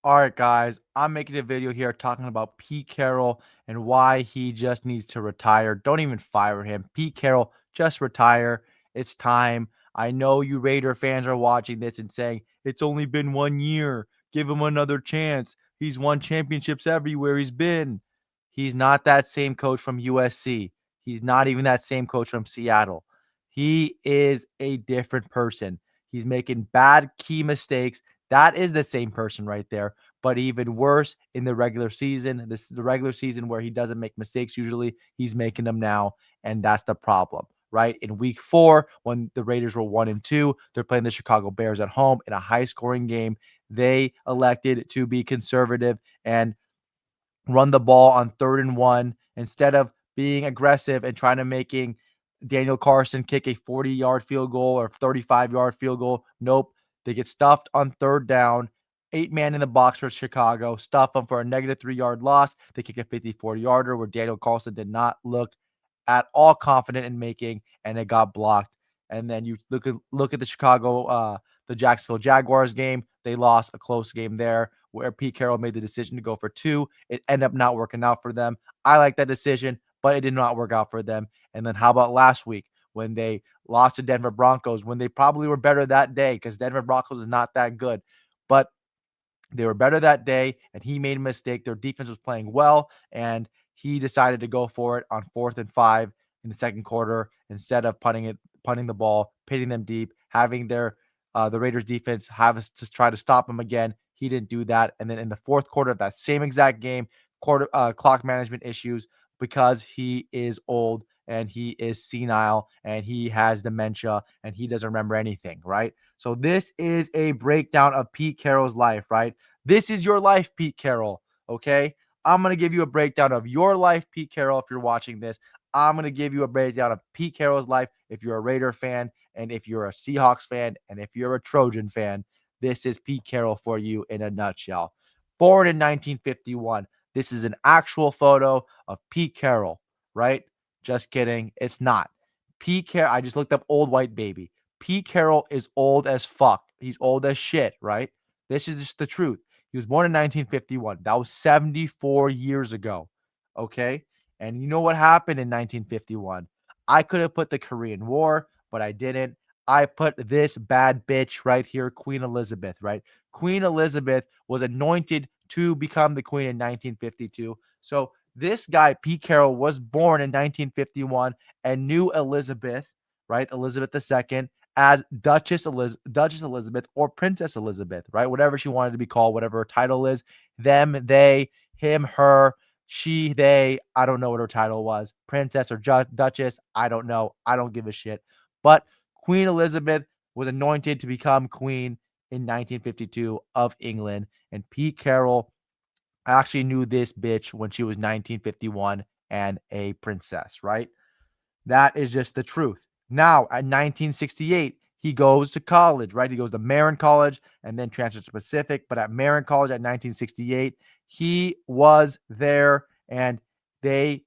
All right, guys, I'm making a video here talking about Pete Carroll and why he just needs to retire. Don't even fire him. Pete Carroll, just retire. It's time. I know you Raider fans are watching this and saying, it's only been 1 year. Give him another chance. He's won championships everywhere he's been. He's not that same coach from USC. He's not even that same coach from Seattle. He is a different person. He's making bad key mistakes. That is the same person right there, but even worse in the regular season. This is the regular season where he doesn't make mistakes usually. He's making them now, and that's the problem, right? In week 4, when the Raiders were 1-2, they're playing the Chicago Bears at home in a high-scoring game. They elected to be conservative and run the ball on 3rd and 1 instead of being aggressive and trying to making Daniel Carson kick a 40-yard field goal or 35-yard field goal. Nope. They get stuffed on 3rd down. 8-man in the box for Chicago. Stuff them for a negative 3-yard loss. They kick a 54-yarder where Daniel Carlson did not look at all confident in making, and it got blocked. And then you look at the Jacksonville Jaguars game. They lost a close game there where Pete Carroll made the decision to go for 2. It ended up not working out for them. I like that decision, but it did not work out for them. And then how about last week when they lost to Denver Broncos, when they probably were better that day because Denver Broncos is not that good. But they were better that day, and he made a mistake. Their defense was playing well, and he decided to go for it on 4th and 5 in the second quarter instead of punting the ball, pitting them deep, having the Raiders defense have us to try to stop him again. He didn't do that, and then in the fourth quarter of that same exact game, clock management issues because he is old and he is senile and he has dementia and he doesn't remember anything, right? So this is a breakdown of Pete Carroll's life, right? This is your life, Pete Carroll. Okay. I'm going to give you a breakdown of your life, Pete Carroll, if you're watching this. I'm going to give you a breakdown of Pete Carroll's life if you're a Raider fan, and if you're a Seahawks fan, and if you're a Trojan fan. This is Pete Carroll for you in a nutshell. Born in 1951. This is an actual photo of Pete Carroll, right? Just kidding. It's not. Pete Carroll, I just looked up old white baby. Pete Carroll is old as fuck. He's old as shit, right? This is just the truth. He was born in 1951. That was 74 years ago. Okay. And you know what happened in 1951? I could have put the Korean War, but I didn't. I put this bad bitch right here, Queen Elizabeth, right? Queen Elizabeth was anointed to become the queen in 1952. So this guy, Pete Carroll, was born in 1951 and knew Elizabeth, right? Elizabeth II, as Duchess Elizabeth or Princess Elizabeth, right? Whatever she wanted to be called, whatever her title is, them, they, him, her, she, they. I don't know what her title was. Princess or Duchess. I don't know. I don't give a shit. But Queen Elizabeth was anointed to become queen in 1952 of England. And Pete Carroll actually knew this bitch when she was 1951 and a princess, right? That is just the truth. Now, at 1968, he goes to college, right? He goes to Marin College and then transfers to Pacific. But at Marin College at 1968, he was there, and they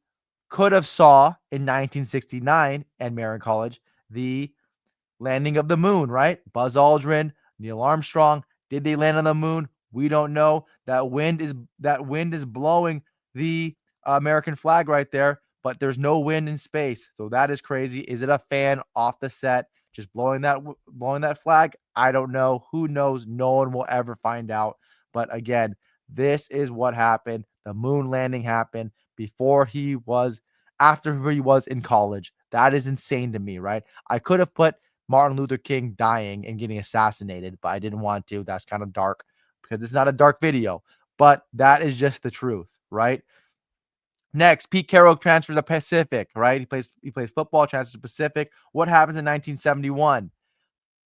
could have saw in 1969 at Marin College the landing of the moon, right? Buzz Aldrin, Neil Armstrong. Did they land on the moon? We don't know. That wind is blowing the American flag right there, but there's no wind in space. So that is crazy. Is it a fan off the set just blowing that flag? I don't know. Who knows? No one will ever find out. But again, this is what happened. The moon landing happened after he was in college. That is insane to me, right? I could have put Martin Luther King dying and getting assassinated, but I didn't want to. That's kind of dark because it's not a dark video, but that is just the truth, right? Next, Pete Carroll transfers to Pacific, right? He plays football, transfers to Pacific. What happens in 1971?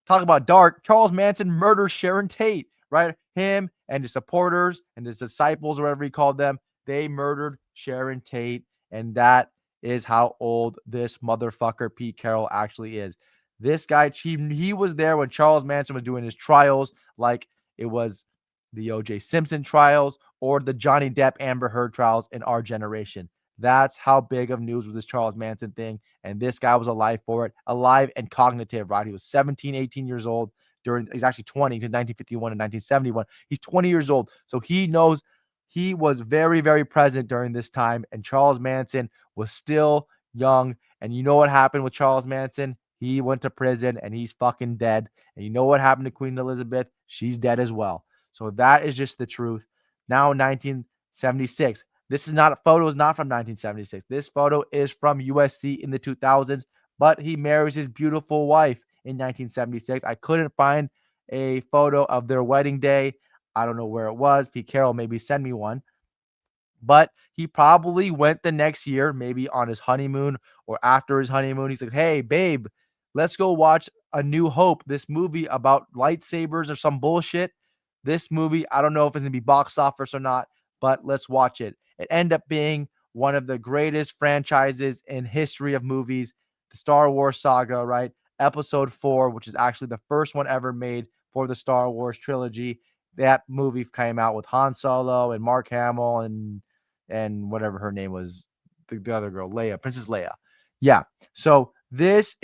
Talk about dark. Charles Manson murders Sharon Tate, right? Him and his supporters and his disciples, or whatever he called them, they murdered Sharon Tate. And that is how old this motherfucker Pete Carroll actually is. This guy, he was there when Charles Manson was doing his trials, like it was the O.J. Simpson trials or the Johnny Depp Amber Heard trials in our generation. That's how big of news was this Charles Manson thing. And this guy was alive for it, alive and cognitive, right? He was 17, 18 years old he's actually 20 to 1951 and 1971. He's 20 years old. So he knows he was very, very present during this time. And Charles Manson was still young. And you know what happened with Charles Manson? He went to prison and he's fucking dead. And you know what happened to Queen Elizabeth? She's dead as well. So that is just the truth. Now, 1976. This is not a photo, is not from 1976. This photo is from USC in the 2000s, but he marries his beautiful wife in 1976. I couldn't find a photo of their wedding day. I don't know where it was. Pete Carroll, maybe send me one. But he probably went the next year, maybe on his honeymoon or after his honeymoon. He's like, hey, babe, let's go watch A New Hope, this movie about lightsabers or some bullshit. This movie, I don't know if it's going to be box office or not, but let's watch it. It ended up being one of the greatest franchises in history of movies, the Star Wars saga, right? Episode 4, which is actually the first one ever made for the Star Wars trilogy. That movie came out with Han Solo and Mark Hamill and whatever her name was, the other girl, Leia, Princess Leia. Yeah. So this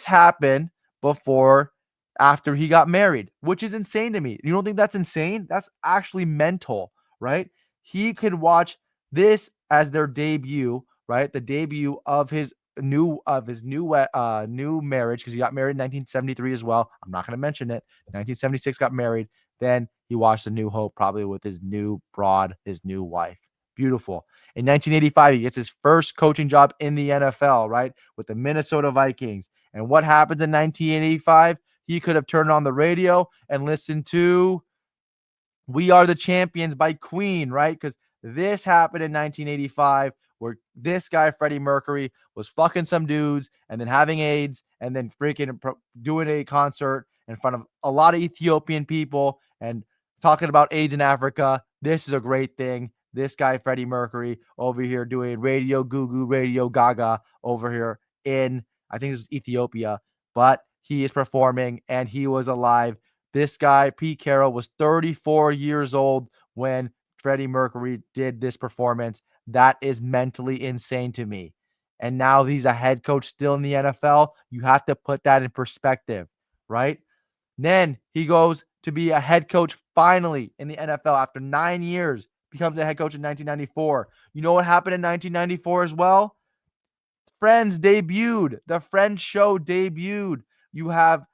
happened before after he got married, which is insane to me. You don't think that's insane? That's actually mental, right? He could watch this as their debut, right? The debut of his new marriage, because he got married in 1973 as well. I'm not going to mention it. 1976 got married. Then he watched A New Hope, probably with his new broad, his new wife. Beautiful. In 1985, he gets his first coaching job in the NFL, right? With the Minnesota Vikings. And what happens in 1985? He could have turned on the radio and listened to We Are the Champions by Queen, right? Because this happened in 1985, where this guy, Freddie Mercury, was fucking some dudes and then having AIDS and then freaking doing a concert in front of a lot of Ethiopian people and talking about AIDS in Africa. This is a great thing. This guy, Freddie Mercury, over here doing Radio Goo Radio Gaga over here in, I think this is Ethiopia, but he is performing and he was alive. This guy, Pete Carroll, was 34 years old when Freddie Mercury did this performance. That is mentally insane to me. And now he's a head coach still in the NFL. You have to put that in perspective, right? Then he goes to be a head coach finally in the NFL after 9 years, becomes a head coach in 1994. You know what happened in 1994 as well? Friends debuted. The Friends show debuted. You have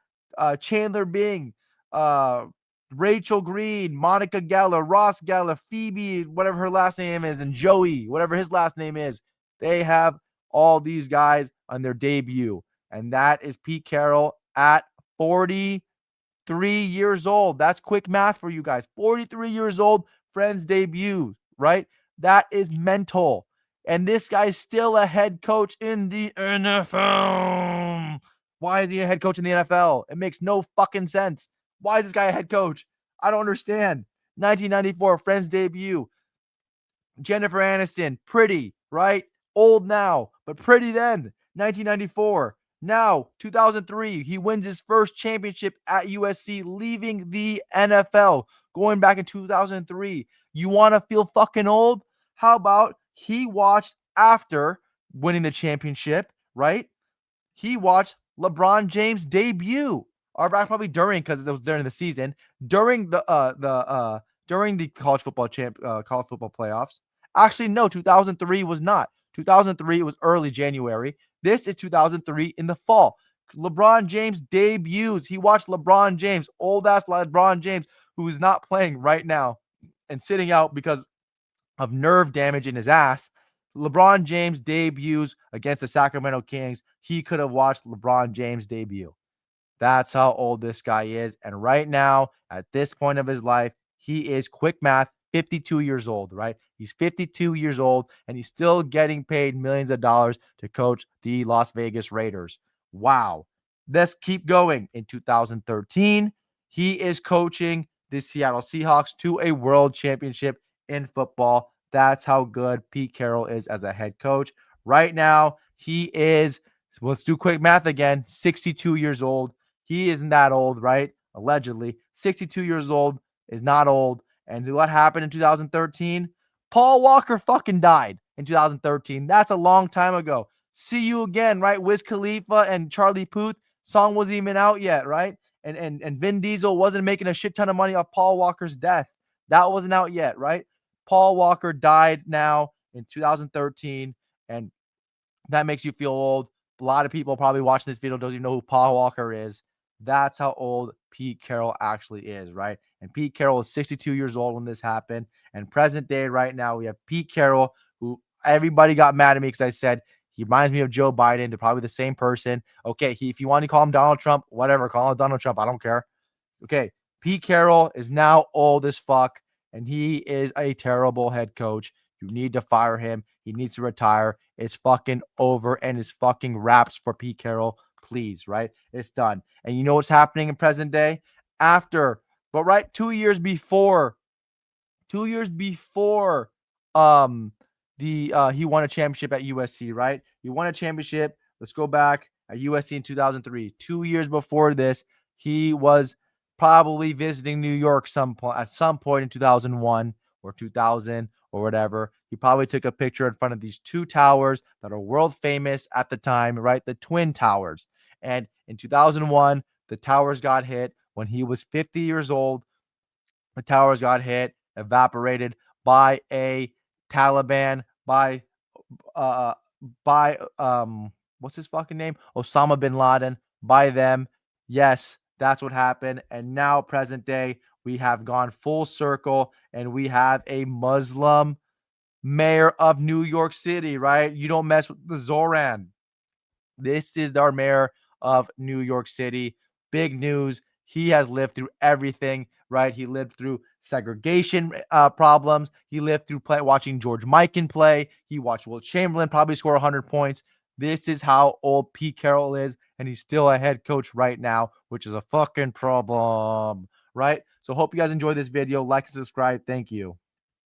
Chandler Bing, uh, Rachel Green, Monica Geller, Ross Geller, Phoebe, whatever her last name is, and Joey, whatever his last name is. They have all these guys on their debut. And that is Pete Carroll at 43 years old. That's quick math for you guys. 43 years old, Friends debut, right? That is mental. And this guy's still a head coach in the NFL. Why is he a head coach in the NFL? It makes no fucking sense. Why is this guy a head coach? I don't understand. 1994, Friends debut. Jennifer Aniston, pretty, right? Old now, but pretty then. 1994. Now, 2003, he wins his first championship at USC, leaving the NFL, going back in 2003. You want to feel fucking old? How about he watched after winning the championship, right? He watched LeBron James debut, or probably during, because it was during the season, during the college football playoffs. Actually, no, 2003 was not. 2003 it was early January. This is 2003 in the fall. LeBron James debuts. He watched LeBron James, old ass LeBron James, who is not playing right now and sitting out because of nerve damage in his ass. LeBron James debuts against the Sacramento Kings. He could have watched LeBron James debut. That's how old this guy is. And right now, at this point of his life, he is, quick math, 52 years old, right? He's 52 years old and he's still getting paid millions of dollars to coach the Las Vegas Raiders. Wow. Let's keep going. In 2013, he is coaching the Seattle Seahawks to a world championship in football. That's how good Pete Carroll is as a head coach. Right now, he is, let's do quick math again, 62 years old. He isn't that old, right? Allegedly. 62 years old is not old. And what happened in 2013? Paul Walker fucking died in 2013. That's a long time ago. See You Again, right? Wiz Khalifa and Charlie Puth. Song wasn't even out yet, right? and Vin Diesel wasn't making a shit ton of money off Paul Walker's death. That wasn't out yet, right? Paul Walker died now in 2013, and that makes you feel old. A lot of people probably watching this video don't even know who Paul Walker is. That's how old Pete Carroll actually is, right? And Pete Carroll is 62 years old when this happened. And present day right now, we have Pete Carroll, who everybody got mad at me because I said he reminds me of Joe Biden. They're probably the same person. Okay, if you want to call him Donald Trump, whatever, call him Donald Trump. I don't care. Okay, Pete Carroll is now old as fuck, and he is a terrible head coach. You need to fire him. He needs to retire. It's fucking over, and it's fucking wraps for Pete Carroll. Please, right? It's done. And you know what's happening in present day? After, but right 2 years before um the he won a championship at USC, right? He won a championship. Let's go back at USC in 2003. 2 years before this, he was probably visiting New York at some point in 2001 or 2000 or whatever. He probably took a picture in front of these two towers that are world famous at the time, right? The Twin Towers. And in 2001, the towers got hit when he was 50 years old. The towers got hit, evaporated by a Taliban, uh by what's his fucking name? Osama bin Laden, by them. Yes, that's what happened. And now present day, we have gone full circle and we have a Muslim mayor of New York City, right? You don't mess with the Zoran. This is our mayor of New York City. Big news. He has lived through everything, right? He lived through segregation problems. He lived through watching George Mikan play. He watched Will Chamberlain probably score 100 points. This is how old Pete Carroll is, and he's still a head coach right now, which is a fucking problem, right? So hope you guys enjoyed this video. Like and subscribe. Thank you.